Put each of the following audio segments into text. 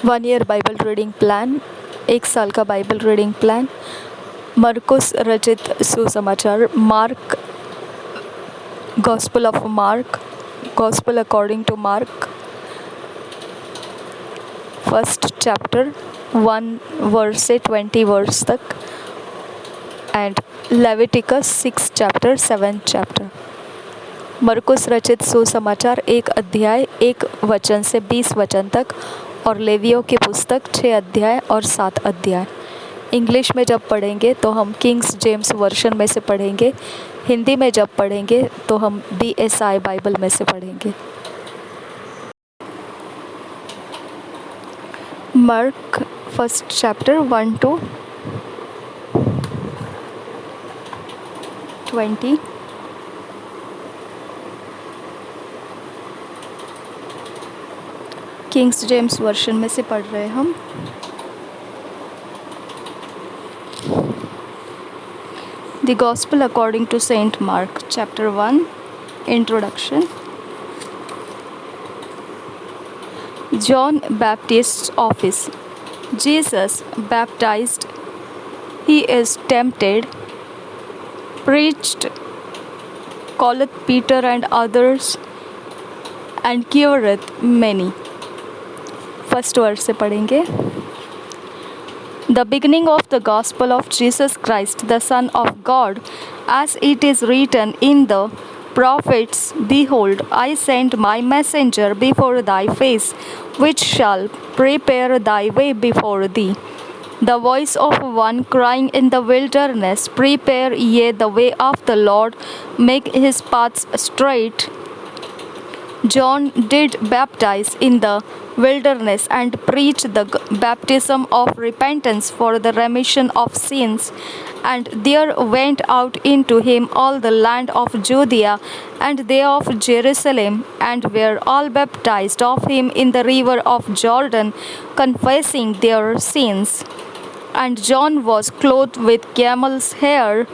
1 year Bible reading plan, 1 साल का Bible reading plan, Markus रचित सुसमाचार, Mark, gospel of Mark, gospel according to Mark, first chapter 1 verse से 20 verse तक, and Leviticus 6 chapter 7 chapter. मरकुस रचित सुसमाचार 1 अध्याय 1 वचन से 20 वचन तक, और लेवियों की पुस्तक 6 अध्याय और 7 अध्याय। इंग्लिश में जब पढ़ेंगे तो हम किंग्स जेम्स वर्शन में से पढ़ेंगे, हिंदी में जब पढ़ेंगे तो हम BSI बाइबल में से पढ़ेंगे। Mark first chapter 1 to 20। Kings James version में से पढ़ रहे हैं हम। The gospel according to Saint Mark, chapter 1, introduction. John Baptist's office. Jesus baptized, he is tempted, preached, calleth Peter and others, and cureth many. First verse से पढ़ेंगे। The beginning of the gospel of Jesus Christ, the Son of God, as it is written in the prophets, Behold, I send my messenger before thy face, which shall prepare thy way before thee. The voice of one crying in the wilderness, Prepare ye the way of the Lord, make his paths straight. John did baptize in the wilderness and preach the baptism of repentance for the remission of sins. And there went out into him all the land of Judea and they of Jerusalem, and were all baptized of him in the river of Jordan, confessing their sins. And John was clothed with camel's hair,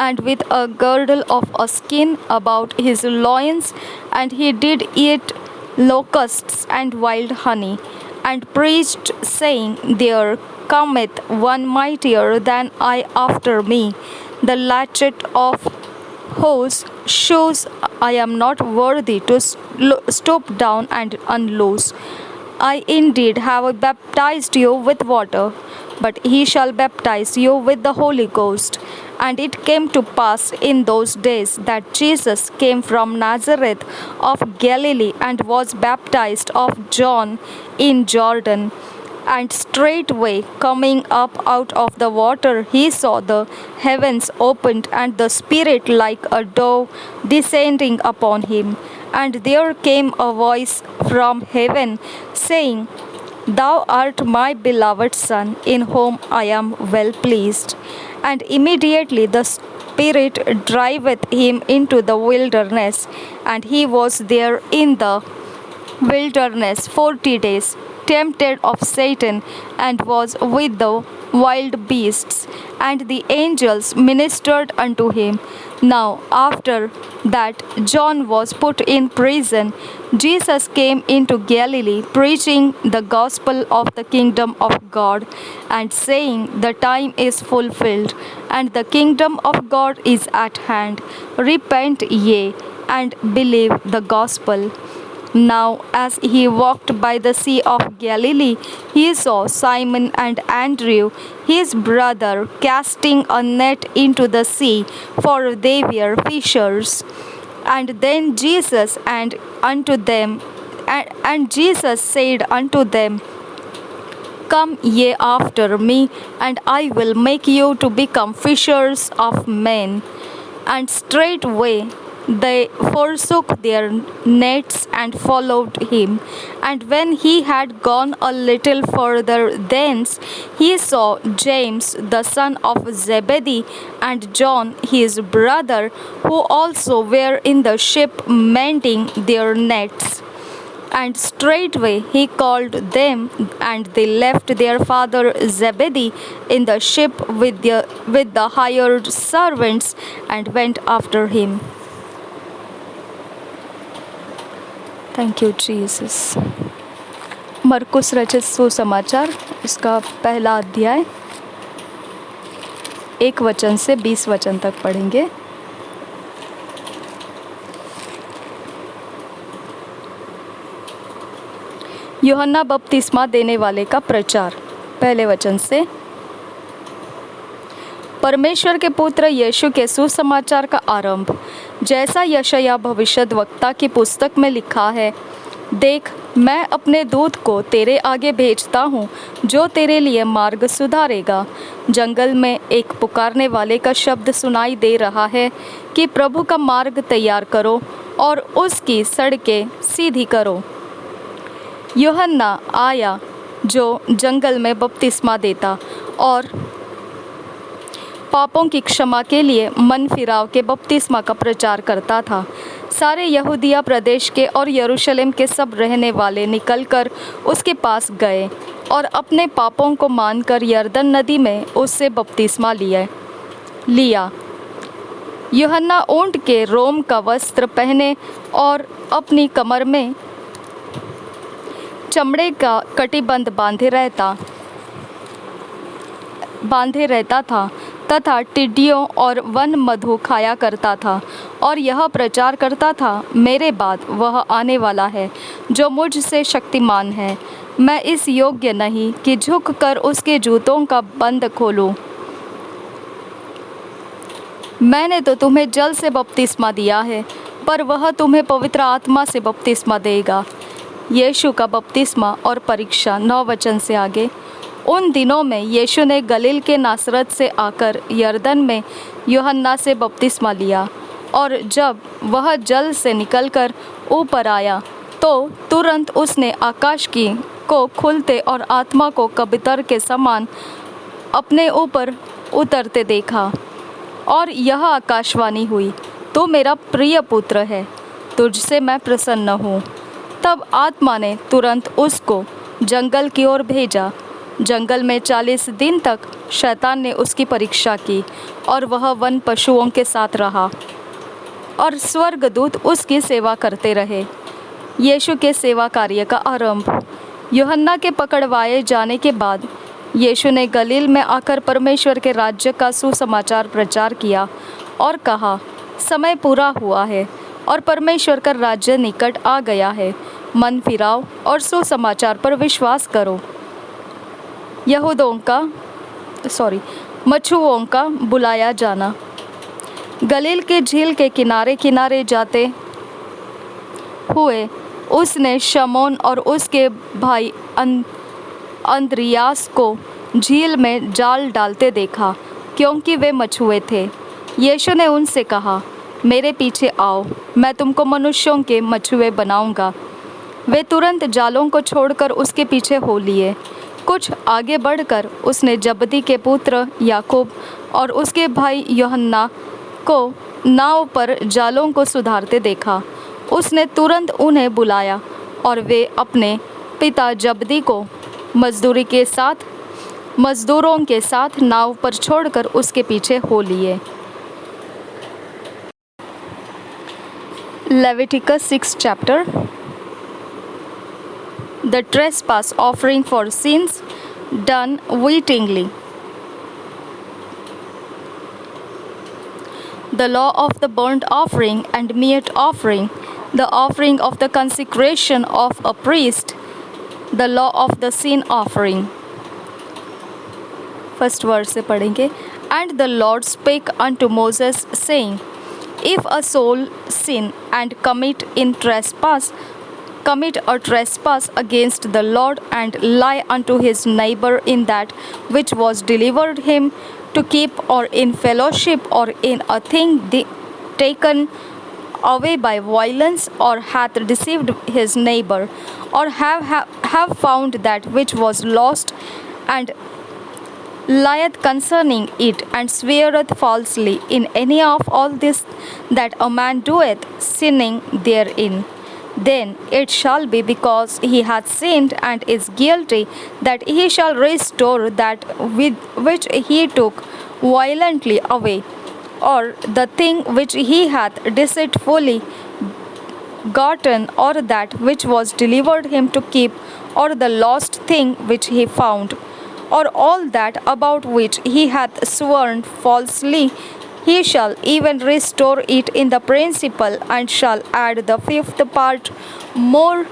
and with a girdle of a skin about his loins, and he did eat locusts and wild honey, and preached, saying, There cometh one mightier than I after me, the latchet of whose shoes I am not worthy to stoop down and unloose. I indeed have baptized you with water, but he shall baptize you with the Holy Ghost. And it came to pass in those days that Jesus came from Nazareth of Galilee, and was baptized of John in Jordan. And straightway coming up out of the water, he saw the heavens opened, and the Spirit like a dove descending upon him. And there came a voice from heaven, saying, Thou art my beloved Son, in whom I am well pleased. And immediately the Spirit driveth him into the wilderness, and he was there in the wilderness 40 days, tempted of Satan, and was with the wild beasts, and the angels ministered unto him. Now after that John was put in prison, Jesus came into Galilee, preaching the gospel of the kingdom of God, and saying, The time is fulfilled, and the kingdom of God is at hand. Repent ye, and believe the gospel. Now as he walked by the sea of Galilee, he saw Simon and Andrew, his brother, casting a net into the sea, for they were fishers. And then Jesus and Jesus said unto them, Come ye after me, and I will make you to become fishers of men. And straightway they forsook their nets and followed him. And when he had gone a little further thence, he saw James the son of Zebedee, and John his brother, who also were in the ship mending their nets. And straightway he called them, and they left their father Zebedee in the ship with the hired servants, and went after him. Thank you, Jesus. मरकुस रचित सुसमाचार, इसका पहला अध्याय 1 वचन से 20 वचन तक पढ़ेंगे। यूहन्ना बपतिस्मा देने वाले का प्रचार। पहले वचन से, परमेश्वर के पुत्र यीशु के सुसमाचार का आरंभ, जैसा यशायाह भविष्यद्वक्ता की पुस्तक में लिखा है, देख मैं अपने दूत को तेरे आगे भेजता हूँ, जो तेरे लिए मार्ग सुधारेगा। जंगल में एक पुकारने वाले का शब्द सुनाई दे रहा है कि प्रभु का मार्ग तैयार करो और उसकी सड़कें सीधी करो। यूहन्ना आया जो जंगल में बपतिस्मा देता और पापों की क्षमा के लिए मन फिराव के बपतिस्मा का प्रचार करता था। सारे यहूदिया प्रदेश के और यरूशलेम के सब रहने वाले निकलकर उसके पास गए और अपने पापों को मानकर यरदन नदी में उससे बपतिस्मा लिया। यूहन्ना ऊंट के रोम का वस्त्र पहने और अपनी कमर में चमड़े का कटिबंध बांधे रहता था तथा टिड्डियों और वन मधु खाया करता था और यह प्रचार करता था, मेरे बाद वह आने वाला है जो मुझसे शक्तिमान है। मैं इस योग्य नहीं कि झुककर उसके जूतों का बंद खोलूं। मैंने तो तुम्हें जल से बपतिस्मा दिया है, पर वह तुम्हें पवित्र आत्मा से बपतिस्मा देगा। यीशु का बपतिस्मा और परीक्षा। 9 वचन से आगे, उन दिनों में यीशु ने गलील के नासरत से आकर यरदन में यूहन्ना से बपतिस्मा लिया, और जब वह जल से निकलकर ऊपर आया तो तुरंत उसने आकाश को खुलते और आत्मा को कबूतर के समान अपने ऊपर उतरते देखा, और यह आकाशवाणी हुई, तू मेरा प्रिय पुत्र है, तुझसे मैं प्रसन्न हूँ। तब आत्मा ने तुरंत उसको जंगल की ओर भेजा। जंगल में 40 दिन तक शैतान ने उसकी परीक्षा की और वह वन पशुओं के साथ रहा और स्वर्गदूत उसकी सेवा करते रहे। यीशु के सेवा कार्य का आरंभ। यूहन्ना के पकड़वाए जाने के बाद यीशु ने गलील में आकर परमेश्वर के राज्य का सुसमाचार प्रचार किया और कहा, समय पूरा हुआ है और परमेश्वर का राज्य निकट आ गया है। मन फिराओ और सुसमाचार पर विश्वास करो। मछुओं का बुलाया जाना। गलील के झील के किनारे किनारे जाते हुए उसने शमौन और उसके भाई अंद्रियास को झील में जाल डालते देखा, क्योंकि वे मछुए थे। यीशु ने उनसे कहा, मेरे पीछे आओ, मैं तुमको मनुष्यों के मछुए बनाऊंगा। वे तुरंत जालों को छोड़कर उसके पीछे हो लिए। कुछ आगे बढ़कर उसने जबदी के पुत्र याकूब और उसके भाई यूहन्ना को नाव पर जालों को सुधारते देखा। उसने तुरंत उन्हें बुलाया और वे अपने पिता जबदी को मजदूरों के साथ नाव पर छोड़कर उसके पीछे हो लिए। Leviticus 6 chapter. The trespass offering for sins done wittingly. The law of the burnt offering and meat offering, the offering of the consecration of a priest, the law of the sin offering. First verse से पढ़ेंगे। And the Lord spake unto Moses, saying, If a soul sin and commit a trespass against the Lord, and lie unto his neighbor in that which was delivered him to keep, or in fellowship, or in a thing taken away by violence, or hath deceived his neighbor, or have found that which was lost, and lieth concerning it, and sweareth falsely in any of all this that a man doeth, sinning therein, then it shall be, because he hath sinned and is guilty, that he shall restore that which he took violently away, or the thing which he hath deceitfully gotten, or that which was delivered him to keep or the lost thing which he found, or all that about which he hath sworn falsely, he shall even restore it in the principal, and shall add the fifth part more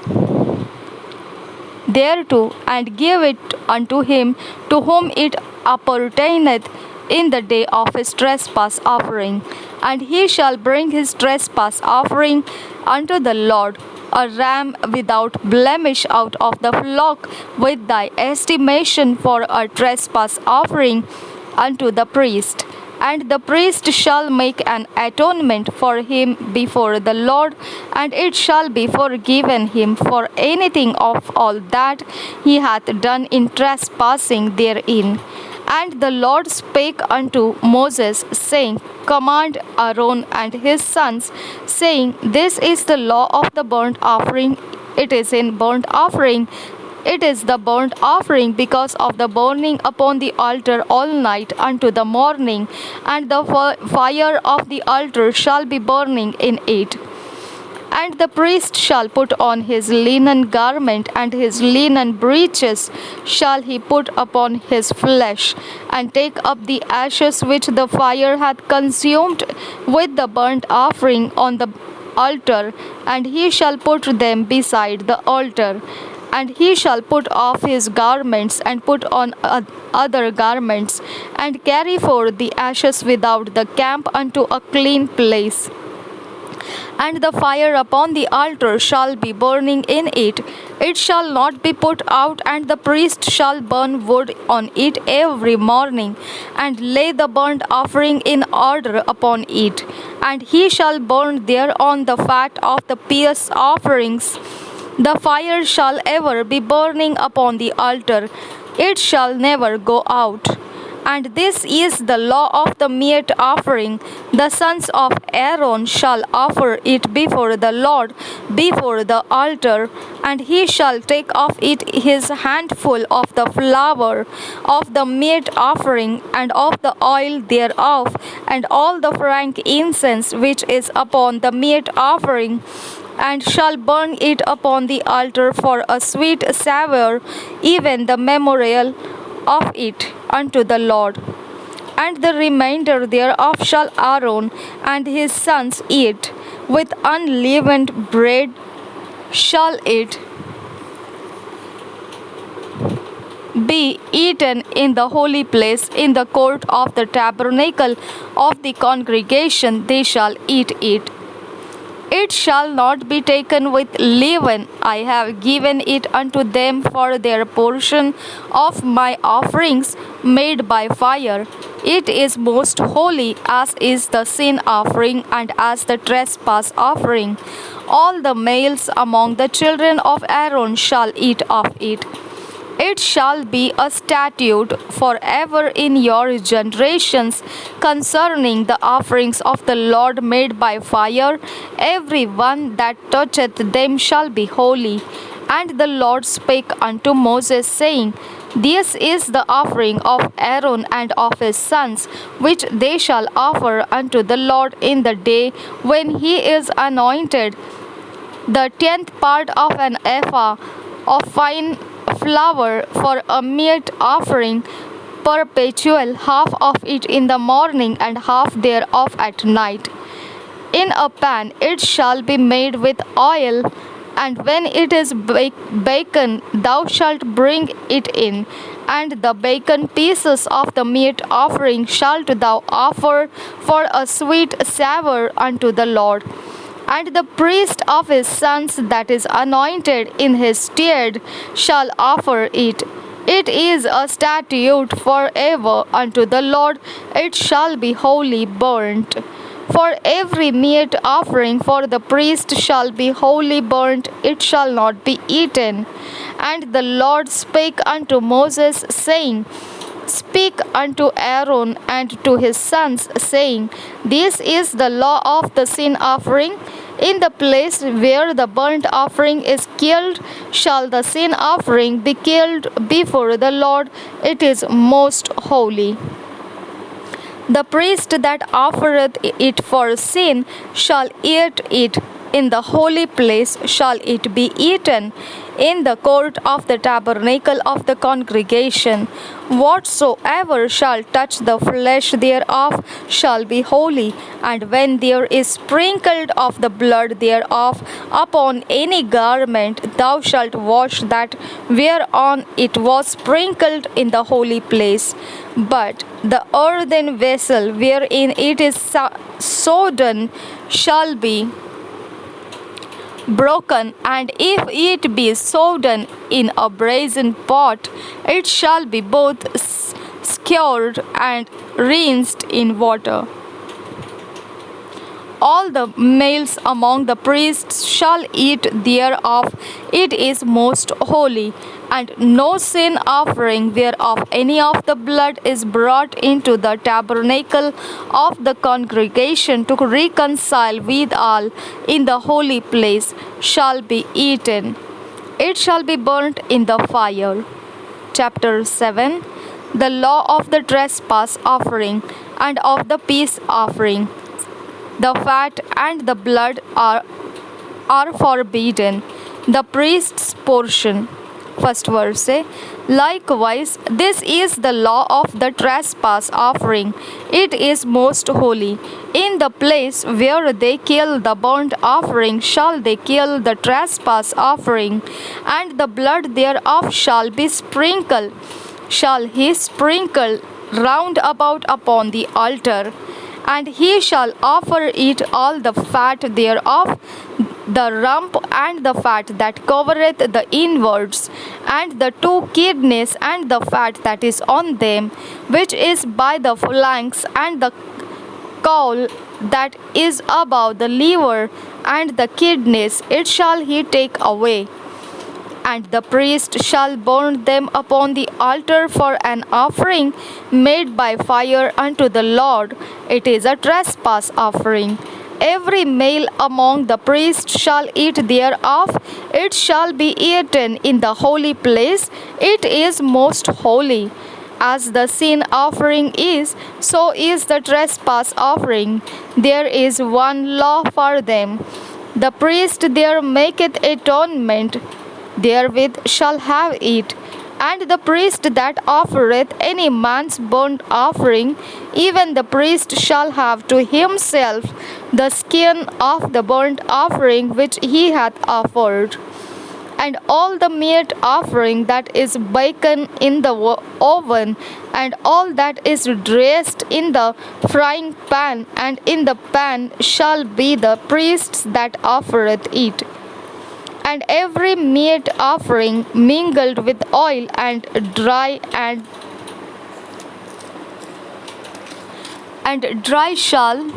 thereto, and give it unto him to whom it appertaineth in the day of his trespass offering. And he shall bring his trespass offering unto the Lord, a ram without blemish out of the flock, with thy estimation for a trespass offering unto the priest. And the priest shall make an atonement for him before the Lord, and it shall be forgiven him for anything of all that he hath done in trespassing therein. And the Lord spake unto Moses, saying, Command Aaron and his sons, saying, This is the law of the burnt offering. It is in burnt offering. It is the burnt offering because of the burning upon the altar all night unto the morning, and the fire of the altar shall be burning in it. And the priest shall put on his linen garment, and his linen breeches shall he put upon his flesh, and take up the ashes which the fire hath consumed with the burnt offering on the altar, and he shall put them beside the altar. And he shall put off his garments, and put on other garments, and carry forth the ashes without the camp unto a clean place. And the fire upon the altar shall be burning in it. It shall not be put out, and the priest shall burn wood on it every morning, and lay the burnt offering in order upon it. And he shall burn thereon the fat of the peace offerings. The fire shall ever be burning upon the altar, it shall never go out. And this is the law of the meat offering. The sons of Aaron shall offer it before the Lord, before the altar, and he shall take of it his handful of the flour of the meat offering, and of the oil thereof, and all the frank incense which is upon the meat offering, and shall burn it upon the altar for a sweet savour, even the memorial of it unto the Lord. And the remainder thereof shall Aaron and his sons eat. With unleavened bread shall it be eaten in the holy place, in the court of the tabernacle of the congregation they shall eat it. It shall not be taken with leaven. I have given it unto them for their portion of my offerings made by fire. It is most holy, as is the sin offering and as the trespass offering. All the males among the children of Aaron shall eat of it. It shall be a statute forever in your generations concerning the offerings of the Lord made by fire. Every one that toucheth them shall be holy. And the Lord spake unto Moses, saying, This is the offering of Aaron and of his sons, which they shall offer unto the Lord in the day when he is anointed. The 10th part of an ephah of fine flour for a meat offering perpetual, half of it in the morning and half thereof at night. In a pan it shall be made with oil, and when it is baken, thou shalt bring it in, and the baken pieces of the meat offering shalt thou offer for a sweet savour unto the Lord. And the priest of his sons that is anointed in his stead shall offer it. It is a statute forever unto the Lord, it shall be wholly burnt. For every meat offering for the priest shall be wholly burnt, it shall not be eaten. And the Lord spake unto Moses, saying, Speak unto Aaron and to his sons, saying, This is the law of the sin offering. In the place where the burnt offering is killed, shall the sin offering be killed before the Lord. It is most holy. The priest that offereth it for sin shall eat it. In the holy place shall it be eaten. in the court of the tabernacle of the congregation. Whatsoever shall touch the flesh thereof shall be holy, and when there is sprinkled of the blood thereof upon any garment, thou shalt wash that whereon it was sprinkled in the holy place. But the earthen vessel wherein it is sodden shall be broken, and if it be sodden in a brazen pot, it shall be both scoured and rinsed in water. All the males among the priests shall eat thereof, it is most holy. And no sin offering whereof any of the blood is brought into the tabernacle of the congregation to reconcile withal in the holy place shall be eaten. It shall be burnt in the fire. Chapter 7. The law of the trespass offering and of the peace offering. The fat and the blood are forbidden. The priest's portion. First verse say, likewise, this is the law of the trespass offering. It is most holy. In the place where they kill the burnt offering shall they kill the trespass offering, and the blood thereof shall be sprinkled. Shall he sprinkle round about upon the altar, and he shall offer it all the fat thereof, the rump and the fat that covereth the inwards, and the two kidneys and the fat that is on them, which is by the flanks, and the caul that is above the liver, and the kidneys, it shall he take away. And the priest shall burn them upon the altar for an offering made by fire unto the Lord. It is a trespass offering. Every male among the priests shall eat thereof. It shall be eaten in the holy place. It is most holy. As the sin offering is, so is the trespass offering. There is one law for them. The priest there maketh atonement, therewith shall have it. And the priest that offereth any man's burnt offering, even the priest shall have to himself the skin of the burnt offering which he hath offered. And all the meat offering that is baken in the oven, and all that is dressed in the frying pan and in the pan, shall be the priest's that offereth it. And every meat offering mingled with oil and dry shall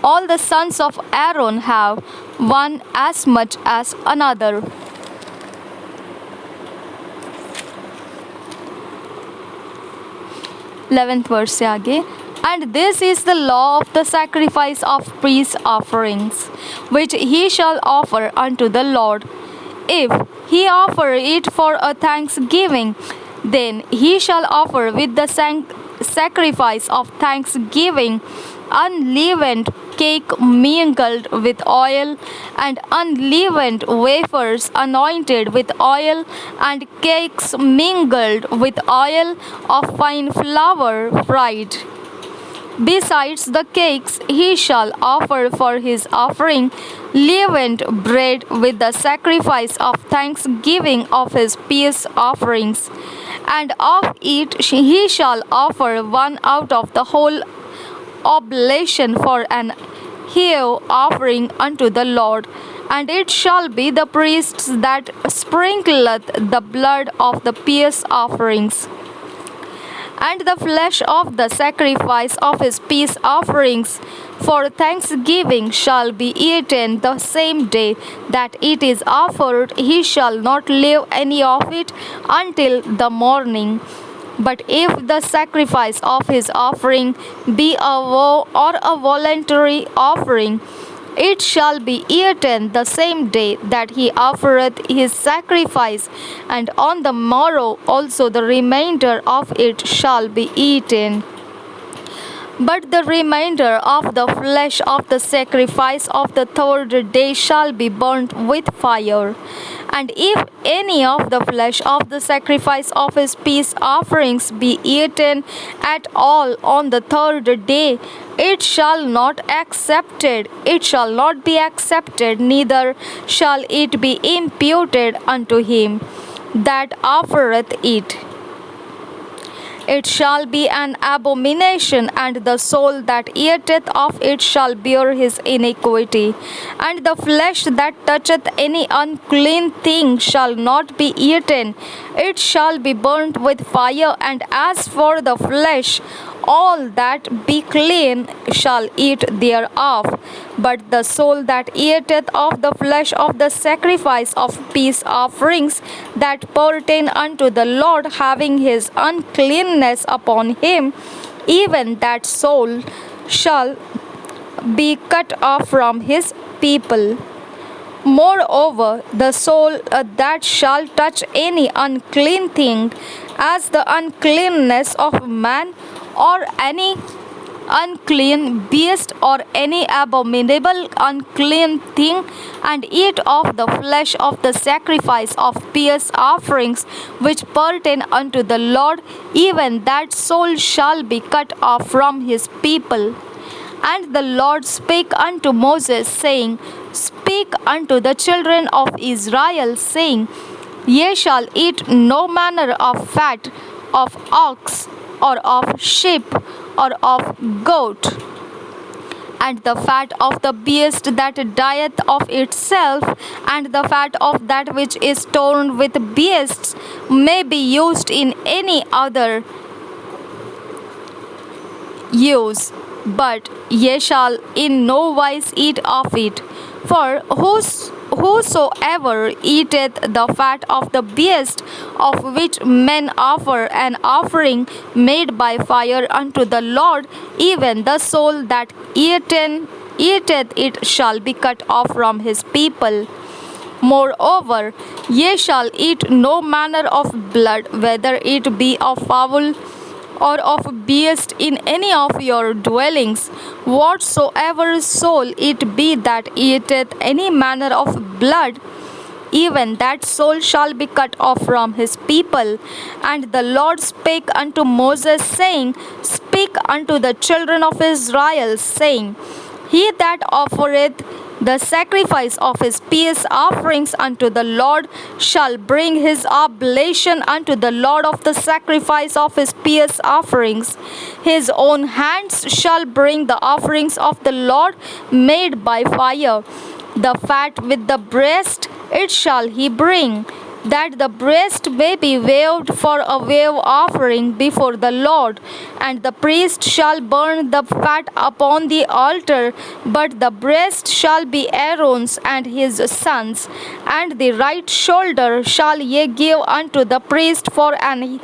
all the sons of Aaron have, one as much as another. 11th verse से आगे, and this is the law of the sacrifice of peace offerings, which he shall offer unto the Lord. If he offer it for a thanksgiving, then he shall offer with the sacrifice of thanksgiving unleavened cake mingled with oil, and unleavened wafers anointed with oil, and cakes mingled with oil of fine flour fried. Besides the cakes, he shall offer for his offering leavened bread with the sacrifice of thanksgiving of his peace offerings. And of it he shall offer one out of the whole oblation for an heave offering unto the Lord. And it shall be the priests that sprinkleth the blood of the peace offerings. And the flesh of the sacrifice of his peace offerings for thanksgiving shall be eaten the same day that it is offered. He shall not leave any of it until the morning. But if the sacrifice of his offering be a vow or a voluntary offering, it shall be eaten the same day that he offereth his sacrifice, and on the morrow also the remainder of it shall be eaten. But the remainder of the flesh of the sacrifice of the third day shall be burnt with fire. And if any of the flesh of the sacrifice of his peace offerings be eaten at all on the third day, it shall not be accepted, neither shall it be imputed unto him that offereth it. It shall be an abomination, and the soul that eateth of it shall bear his iniquity. And the flesh that toucheth any unclean thing shall not be eaten, it shall be burnt with fire. And as for the flesh, all that be clean shall eat thereof. But the soul that eateth of the flesh of the sacrifice of peace offerings that pertain unto the Lord, having his uncleanness upon him, even that soul shall be cut off from his people. Moreover, the soul that shall touch any unclean thing, as the uncleanness of man, or any unclean beast, or any abominable unclean thing, and eat of the flesh of the sacrifice of peace offerings which pertain unto the Lord, even that soul shall be cut off from his people. And the Lord spake unto Moses, saying, Speak unto the children of Israel, saying, Ye shall eat no manner of fat of ox, or of sheep, or of goat. And the fat of the beast that dieth of itself, and the fat of that which is torn with beasts, may be used in any other use, but ye shall in no wise eat of it. For whosoever eateth the fat of the beast, of which men offer an offering made by fire unto the Lord, even the soul that eateth it shall be cut off from his people. Moreover, ye shall eat no manner of blood, whether it be of fowl or of beast, in any of your dwellings. Whatsoever soul it be that eateth any manner of blood, even that soul shall be cut off from his people. And the Lord spake unto Moses, saying, Speak unto the children of Israel, saying, He that offereth the sacrifice of his peace offerings unto the Lord shall bring his oblation unto the Lord of the sacrifice of his peace offerings. His own hands shall bring the offerings of the Lord made by fire. The fat with the breast it shall he bring, that the breast may be waved for a wave offering before the Lord. And the priest shall burn the fat upon the altar, but the breast shall be Aaron's and his sons. And the right shoulder shall ye give unto the priest for an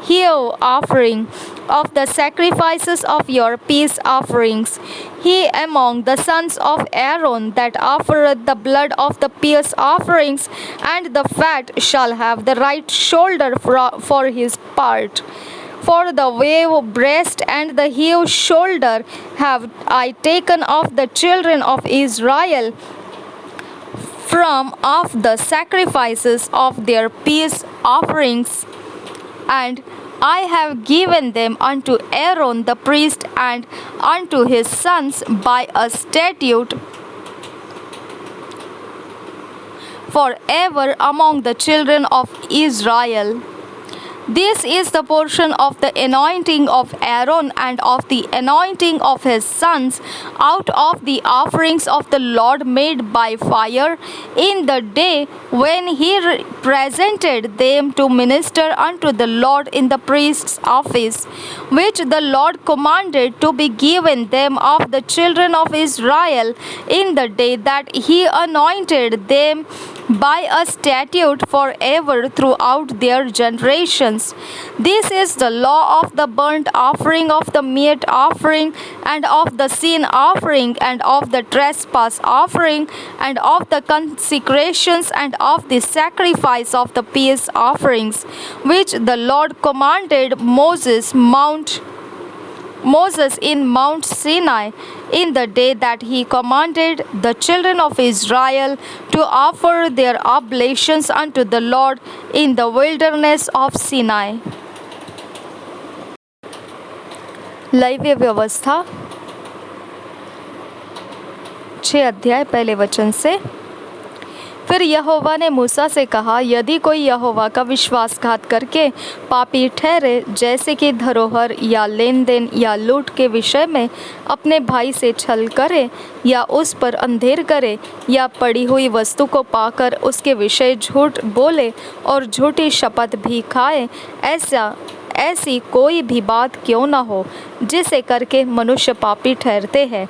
heave offering of the sacrifices of your peace offerings. He among the sons of Aaron that offereth the blood of the peace offerings, and the fat shall have the right shoulder for his part. For the wave breast and the heave shoulder have I taken of the children of Israel from off the sacrifices of their peace offerings, and I have given them unto Aaron the priest and unto his sons by a statute forever among the children of Israel. This is the portion of the anointing of Aaron and of the anointing of his sons out of the offerings of the Lord made by fire in the day when he presented them to minister unto the Lord in the priest's office, which the Lord commanded to be given them of the children of Israel in the day that he anointed them by a statute forever throughout their generations. This is the law of the burnt offering, of the meat offering, and of the sin offering, and of the trespass offering, and of the consecrations, and of the sacrifice of the peace offerings, which the Lord commanded Moses Mount Moses in Mount Sinai in the day that he commanded the children of Israel to offer their oblations unto the Lord in the wilderness of Sinai. लैव्य व्यवस्था 6 अध्याय पहले वचन से। फिर यहोवा ने मूसा से कहा, यदि कोई यहोवा का विश्वासघात करके पापी ठहरे, जैसे कि धरोहर या लेन देन या लूट के विषय में अपने भाई से छल करे या उस पर अंधेर करे या पड़ी हुई वस्तु को पाकर उसके विषय झूठ बोले और झूठी शपथ भी खाए, ऐसी कोई भी बात क्यों न हो जिसे करके मनुष्य पापी ठहरते हैं,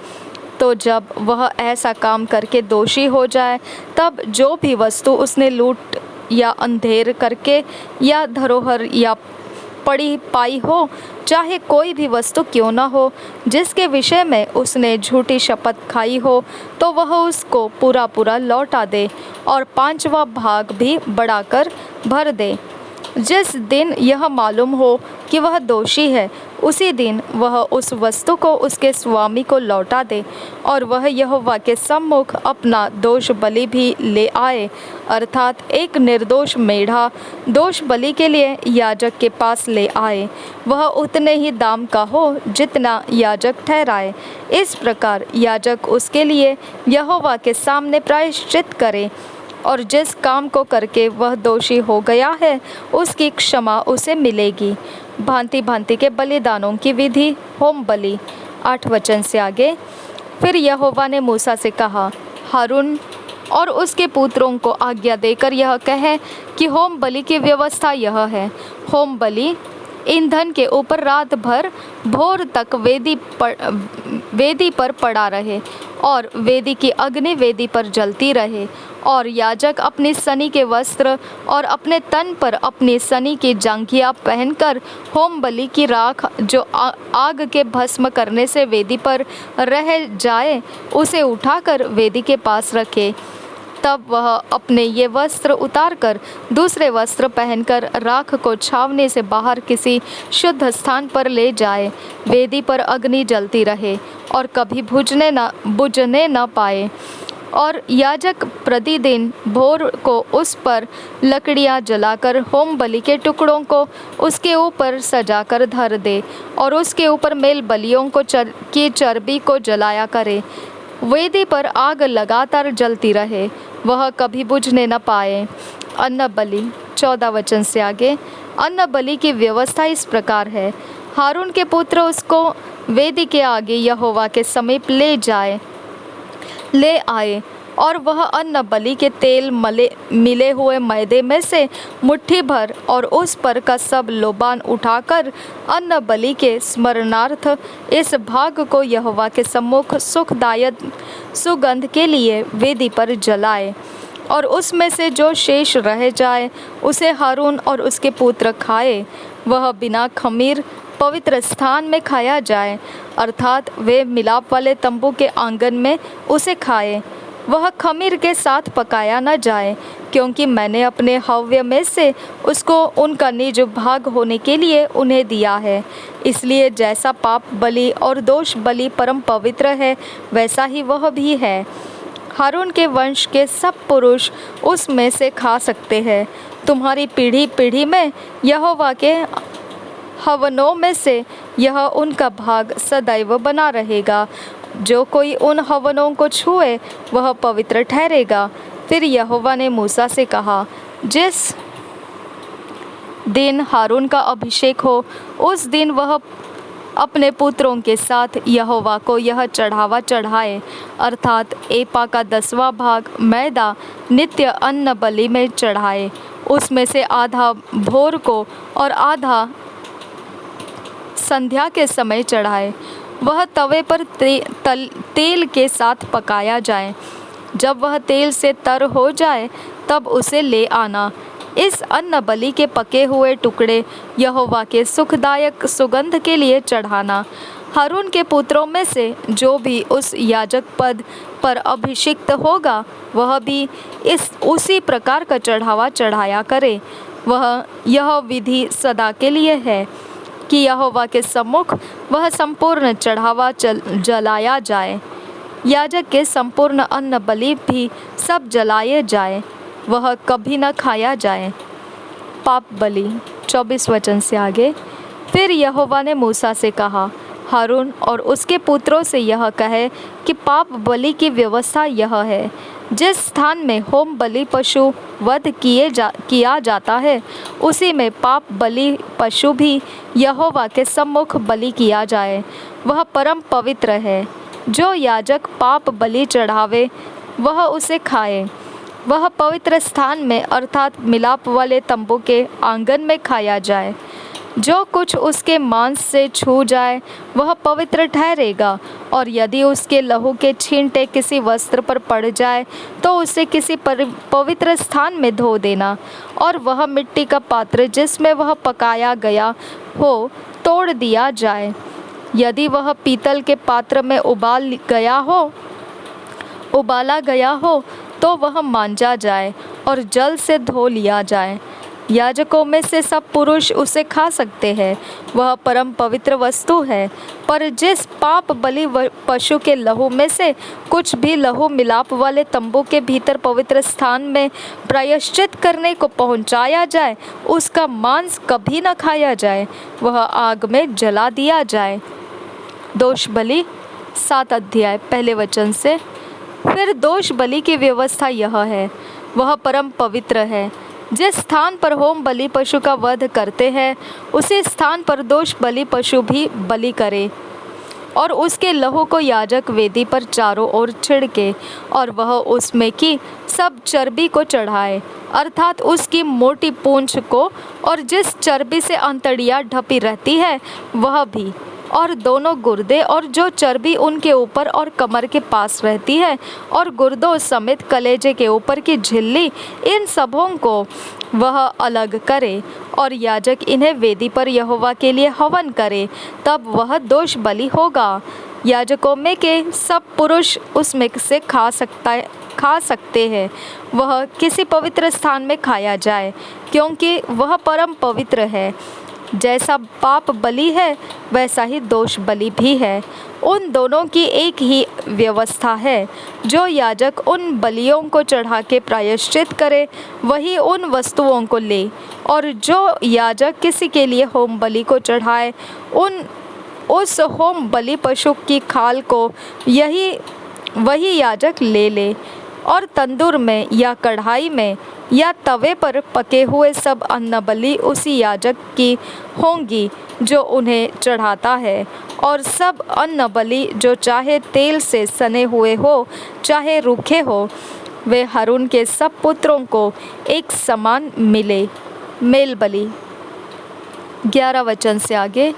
तो जब वह ऐसा काम करके दोषी हो जाए, तब जो भी वस्तु उसने लूट या अंधेर करके या धरोहर या पड़ी पाई हो, चाहे कोई भी वस्तु क्यों न हो जिसके विषय में उसने झूठी शपथ खाई हो, तो वह उसको पूरा पूरा लौटा दे और 5वां भाग भी बढ़ाकर भर दे। जिस दिन यह मालूम हो कि वह दोषी है, उसी दिन वह उस वस्तु को उसके स्वामी को लौटा दे, और वह यहोवा के सम्मुख अपना दोष बलि भी ले आए, अर्थात एक निर्दोष मेढ़ा दोष बलि के लिए याजक के पास ले आए। वह उतने ही दाम का हो जितना याजक ठहराए। इस प्रकार याजक उसके लिए यहोवा के सामने प्रायश्चित करे, और जिस काम को करके वह दोषी हो गया है, उसकी क्षमा उसे मिलेगी। भांति भांति के बलिदानों की विधि, होम बलि। 8 वचन से आगे। फिर यहोवा ने मूसा से कहा, हारून और उसके पुत्रों को आज्ञा देकर यह कहे कि होम बलि की व्यवस्था यह है। होम बलि ईंधन के ऊपर रात भर भोर तक वेदी पर पड़ा रहे, और वेदी की अग्नि वेदी पर जलती रहे, और याजक अपनी सनी के वस्त्र और अपने तन पर अपनी सनी की जांघिया पहनकर होम बलि की राख जो आग के भस्म करने से वेदी पर रह जाए, उसे उठाकर वेदी के पास रखे। तब वह अपने ये वस्त्र उतारकर दूसरे वस्त्र पहनकर राख को छावनी से बाहर किसी शुद्ध स्थान पर ले जाए। वेदी पर अग्नि जलती रहे और कभी बुझने न पाए, और याजक प्रतिदिन भोर को उस पर लकड़ियां जलाकर होम बलि के टुकड़ों को उसके ऊपर सजाकर धर दे, और उसके ऊपर मेल बलियों की चर्बी को जलाया करे। वेदी पर आग लगातार जलती रहे, वह कभी बुझने न पाए। अन्न बलि। 14 वचन से आगे। अन्न बलि की व्यवस्था इस प्रकार है, हारून के पुत्र उसको वेदी के आगे यहोवा के समीप ले आए, और वह अन्न बलि के तेल मिले हुए मैदे में से मुट्ठी भर और उस पर का सब लोबान उठाकर अन्न बलि के स्मरणार्थ इस भाग को यहोवा के सम्मुख सुखदायक सुगंध के लिए वेदी पर जलाए, और उसमें से जो शेष रह जाए उसे हारून और उसके पुत्र खाए। वह बिना खमीर पवित्र स्थान में खाया जाए, अर्थात वे मिलाप वाले तंबू के आंगन में उसे खाए। वह खमीर के साथ पकाया न जाए, क्योंकि मैंने अपने हव्य में से उसको उनका निज भाग होने के लिए उन्हें दिया है। इसलिए जैसा पाप बलि और दोष बलि परम पवित्र है, वैसा ही वह भी है। हारून के वंश के सब पुरुष उसमें से खा सकते हैं। तुम्हारी पीढ़ी पीढ़ी में यहोवा के हवनों में से यह उनका भाग सदैव बना रहेगा। जो कोई उन हवनों को छुए वह पवित्र ठहरेगा। फिर यहोवा ने मूसा से कहा, जिस दिन हारून का अभिषेक हो, उस दिन वह अपने पुत्रों के साथ यहोवा को यह चढ़ावा चढ़ाए, अर्थात एपा का 10वां भाग मैदा नित्य अन्न बलि में चढ़ाए। उसमें से आधा भोर को और आधा संध्या के समय चढ़ाए। वह तवे पर तेल के साथ पकाया जाए। जब वह तेल से तर हो जाए तब उसे ले आना। इस अन्न बलि के पके हुए टुकड़े यहोवा के सुखदायक सुगंध के लिए चढ़ाना। हारून के पुत्रों में से जो भी उस याजक पद पर अभिषिक्त होगा, वह भी उसी प्रकार का चढ़ावा चढ़ाया करे। यह विधि सदा के लिए है। कि यहोवा के सम्मुख वह संपूर्ण चढ़ावा जलाया जाए। याजक के संपूर्ण अन्न बलि भी सब जलाए जाए, वह कभी न खाया जाए। पाप बलि 24 वचन से आगे। फिर यहोवा ने मूसा से कहा, हारून और उसके पुत्रों से यह कहे कि पाप बलि की व्यवस्था यह है, जिस स्थान में होम बलि पशु वध किया जाता है, उसी में पाप बलि पशु भी यहोवा के सम्मुख बलि किया जाए। वह परम पवित्र है। जो याजक पाप बलि चढ़ावे वह उसे खाए। वह पवित्र स्थान में अर्थात मिलाप वाले तंबू के आंगन में खाया जाए। जो कुछ उसके मांस से छू जाए वह पवित्र ठहरेगा, और यदि उसके लहू के छींटे किसी वस्त्र पर पड़ जाए तो उसे किसी पवित्र स्थान में धो देना, और वह मिट्टी का पात्र जिसमें वह पकाया गया हो तोड़ दिया जाए। यदि वह पीतल के पात्र में उबाला गया हो तो वह मांजा जाए और जल से धो लिया जाए। याजकों में से सब पुरुष उसे खा सकते हैं, वह परम पवित्र वस्तु है। पर जिस पाप बलि पशु के लहू में से कुछ भी लहू मिलाप वाले तंबू के भीतर पवित्र स्थान में प्रायश्चित करने को पहुंचाया जाए, उसका मांस कभी न खाया जाए, वह आग में जला दिया जाए। दोष बलि 7 अध्याय 1 वचन से। फिर दोष बलि की व्यवस्था यह है, वह परम पवित्र है। जिस स्थान पर होम बलि पशु का वध करते हैं, उसी स्थान पर दोष बलि पशु भी बलि करे, और उसके लहू को याजक वेदी पर चारों ओर छिड़के, और वह उसमें की सब चर्बी को चढ़ाए, अर्थात उसकी मोटी पूंछ को, और जिस चर्बी से अंतड़ियाँ ढपी रहती है वह भी, और दोनों गुर्दे, और जो चर्बी उनके ऊपर और कमर के पास रहती है, और गुर्दों समेत कलेजे के ऊपर की झिल्ली, इन सबों को वह अलग करे, और याजक इन्हें वेदी पर यहोवा के लिए हवन करे, तब वह दोष बलि होगा। याजकों में के सब पुरुष उसमें से खा सकते हैं। वह किसी पवित्र स्थान में खाया जाए, क्योंकि वह परम पवित्र है। जैसा पाप बलि है वैसा ही दोष बलि भी है। उन दोनों की एक ही व्यवस्था है। जो याजक उन बलियों को चढ़ा के प्रायश्चित करे वही उन वस्तुओं को ले, और जो याजक किसी के लिए होम बलि को चढ़ाए उस होम बलि पशु की खाल को वही याजक ले, और तंदूर में या कढ़ाई में या तवे पर पके हुए सब अन्न बलि उसी याजक की होंगी जो उन्हें चढ़ाता है। और सब अन्न बलि जो चाहे तेल से सने हुए हो चाहे रूखे हो, वे हारून के सब पुत्रों को एक समान मिले। मेल बलि 11 वचन से आगे।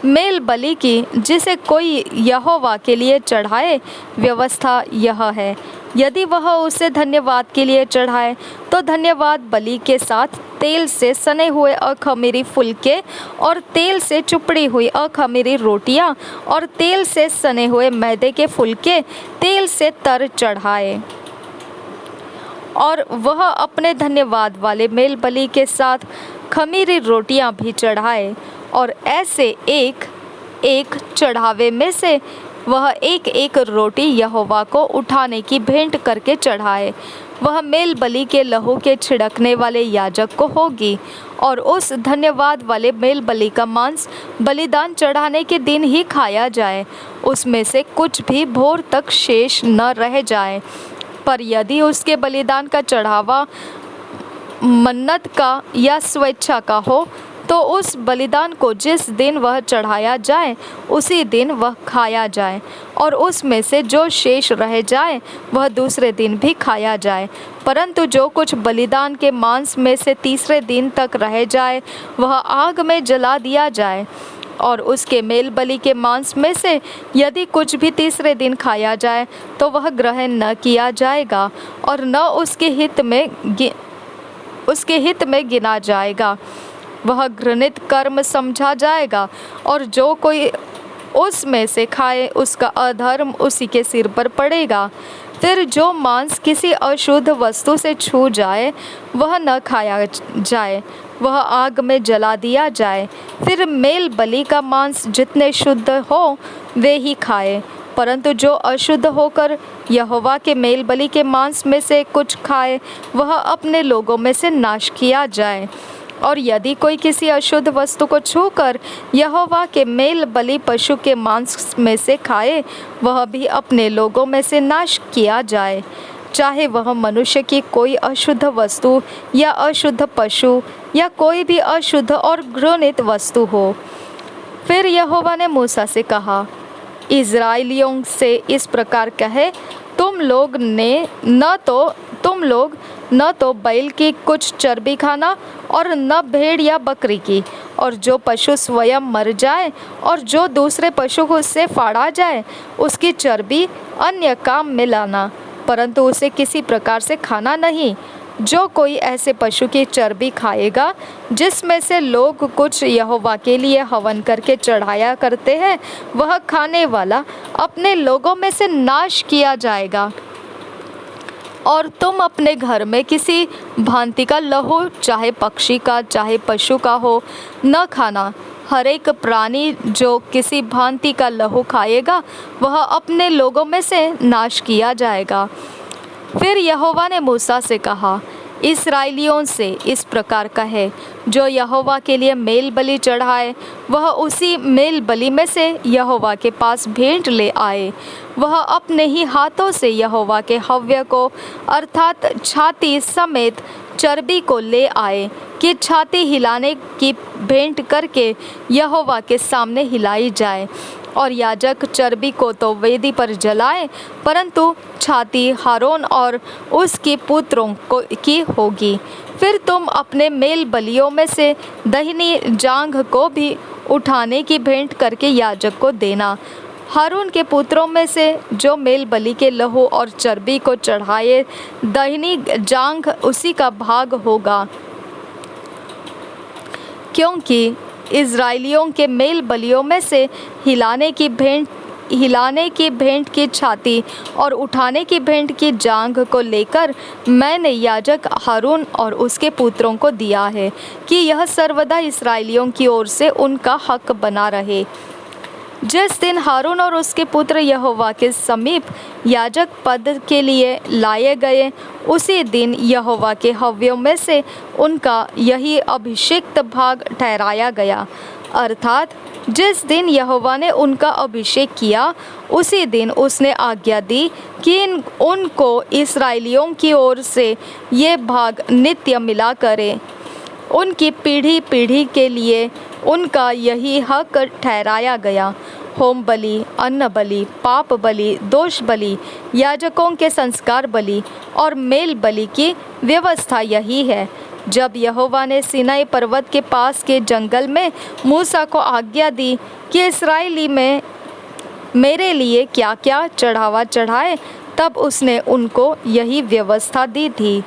मेल बलि की जिसे कोई यहोवा के लिए चढ़ाए व्यवस्था यह है, यदि वह उसे धन्यवाद के लिए चढ़ाए तो धन्यवाद बलि के साथ तेल से सने हुए अख़मीरी फुलके और तेल से चुपड़ी हुई अख़मीरी रोटियां और तेल से सने हुए मैदे के फुलके तेल से तर चढ़ाए। और वह अपने धन्यवाद वाले मेल बलि के साथ खमीरी रोटियां भी चढ़ाए, और ऐसे एक एक चढ़ावे में से वह एक एक रोटी यहोवा को उठाने की भेंट करके चढ़ाए। वह मेल बलि के लहू के छिड़कने वाले याजक को होगी, और उस धन्यवाद वाले मेल बलि का मांस बलिदान चढ़ाने के दिन ही खाया जाए, उसमें से कुछ भी भोर तक शेष न रह जाए। पर यदि उसके बलिदान का चढ़ावा मन्नत का या स्वेच्छा का हो तो उस बलिदान को जिस दिन वह चढ़ाया जाए उसी दिन वह खाया जाए, और उसमें से जो शेष रह जाए वह दूसरे दिन भी खाया जाए। परंतु जो कुछ बलिदान के मांस में से तीसरे दिन तक रह जाए वह आग में जला दिया जाए। और उसके मेल बलि के मांस में से यदि कुछ भी तीसरे दिन खाया जाए तो वह ग्रहण न किया जाएगा और न उसके हित में गिना जाएगा, वह घृणित कर्म समझा जाएगा। और जो कोई उसमें से खाए उसका अधर्म उसी के सिर पर पड़ेगा। फिर जो मांस किसी अशुद्ध वस्तु से छू जाए वह न खाया जाए, वह आग में जला दिया जाए। फिर मेल बलि का मांस जितने शुद्ध हो वे ही खाए, परंतु जो अशुद्ध होकर यहोवा के मेल बलि के मांस में से कुछ खाए वह अपने लोगों में से नाश किया जाए। और यदि कोई किसी अशुद्ध वस्तु को छूकर यहोवा के मेल बलि पशु के मांस में से खाए वह भी अपने लोगों में से नाश किया जाए, चाहे वह मनुष्य की कोई अशुद्ध वस्तु या अशुद्ध पशु या कोई भी अशुद्ध और घृणित वस्तु हो। फिर यहोवा ने मूसा से कहा, इज़राइलियों से इस प्रकार कहे, तुम लोग न तो बैल की कुछ चर्बी खाना और न भेड़ या बकरी की, और जो पशु स्वयं मर जाए और जो दूसरे पशु से फाड़ा जाए उसकी चर्बी अन्य काम में लाना, परंतु उसे किसी प्रकार से खाना नहीं। जो कोई ऐसे पशु की चर्बी खाएगा जिसमें से लोग कुछ यहोवा के लिए हवन करके चढ़ाया करते हैं, वह खाने वाला अपने लोगों में से नाश किया जाएगा। और तुम अपने घर में किसी भांति का लहू, चाहे पक्षी का चाहे पशु का हो, न खाना। हर एक प्राणी जो किसी भांति का लहू खाएगा वह अपने लोगों में से नाश किया जाएगा। फिर यहोवा ने मूसा से कहा, इस्राएलियों से इस प्रकार कहे, जो यहोवा के लिए मेल बलि चढ़ाए वह उसी मेल बलि में से यहोवा के पास भेंट ले आए। वह अपने ही हाथों से यहोवा के हव्य को अर्थात छाती समेत चर्बी को ले आए कि छाती हिलाने की भेंट करके यहोवा के सामने हिलाई जाए। और याजक चर्बी को तो वेदी पर जलाए, परंतु छाती हारून और उसके पुत्रों की होगी। फिर तुम अपने मेल बलियों में से दाहिनी जांघ को भी उठाने की भेंट करके याजक को देना। हारून के पुत्रों में से जो मेल बलि के लहू और चर्बी को चढ़ाए, दाहिनी जांघ उसी का भाग होगा, क्योंकि इज़राइलियों के मेल बलियों में से हिलाने की भेंट की छाती और उठाने की भेंट की जांघ को लेकर मैंने याजक हारून और उसके पुत्रों को दिया है कि यह सर्वदा इज़राइलियों की ओर से उनका हक बना रहे। जिस दिन हारून और उसके पुत्र यहोवा के समीप याजक पद के लिए लाए गए, उसी दिन यहोवा के हव्यों में से उनका यही अभिषिक्त भाग ठहराया गया। अर्थात जिस दिन यहोवा ने उनका अभिषेक किया उसी दिन उसने आज्ञा दी कि उनको इस्राएलियों की ओर से ये भाग नित्य मिला करें। उनकी पीढ़ी पीढ़ी के लिए उनका यही हक ठहराया गया। होम बलि, अन्न बलि, पाप बलि, दोष बलि, याजकों के संस्कार बलि और मेल बलि की व्यवस्था यही है। जब यहोवा ने सीनाई पर्वत के पास के जंगल में मूसा को आज्ञा दी कि इस्राएली में मेरे लिए क्या क्या चढ़ावा चढ़ाए, तब उसने उनको यही व्यवस्था दी थी।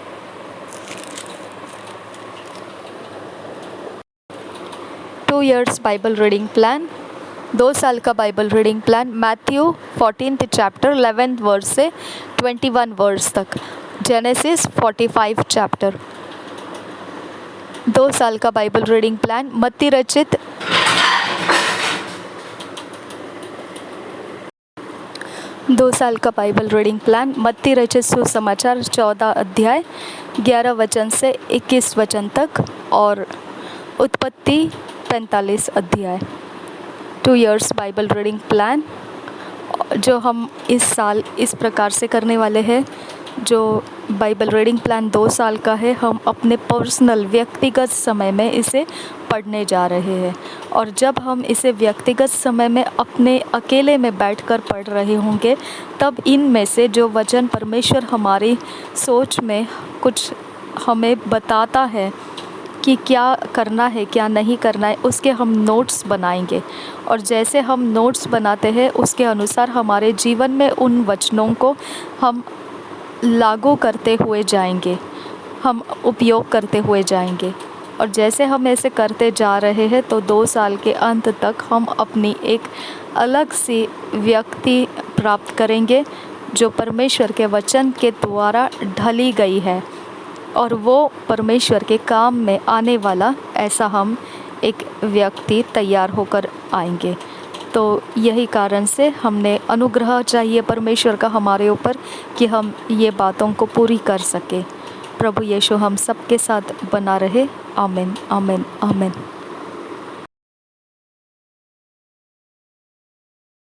2 years बाइबल रीडिंग प्लान, 2 साल का Bible reading plan, Matthew 14th chapter 11th verse से 21 वर्स तक, जेनेसिस 45 चैप्टर। 2 साल का बाइबल रीडिंग प्लान, मत्ती रचित 2 साल का बाइबल रीडिंग प्लान, मत्ती रचित सुसमाचार 14 अध्याय 11 वचन से 21 वचन तक और उत्पत्ति 45 अध्याय। 2 years बाइबल रीडिंग प्लान जो हम इस साल इस प्रकार से करने वाले हैं। जो बाइबल रीडिंग प्लान 2 साल का है, हम अपने पर्सनल व्यक्तिगत समय में इसे पढ़ने जा रहे हैं। और जब हम इसे व्यक्तिगत समय में अपने अकेले में बैठकर पढ़ रहे होंगे, तब इनमें से जो वचन परमेश्वर हमारी सोच में कुछ हमें बताता है कि क्या करना है क्या नहीं करना है, उसके हम नोट्स बनाएंगे। और जैसे हम नोट्स बनाते हैं उसके अनुसार हमारे जीवन में उन वचनों को हम लागू करते हुए जाएंगे, हम उपयोग करते हुए जाएंगे। और जैसे हम ऐसे करते जा रहे हैं तो 2 साल के अंत तक हम अपनी एक अलग सी व्यक्ति प्राप्त करेंगे जो परमेश्वर के वचन के द्वारा ढली गई है। और वो परमेश्वर के काम में आने वाला, ऐसा हम एक व्यक्ति तैयार होकर आएंगे। तो यही कारण से हमने अनुग्रह चाहिए परमेश्वर का हमारे ऊपर कि हम ये बातों को पूरी कर सके। प्रभु यीशु हम सबके साथ बना रहे। आमीन, आमीन, आमीन।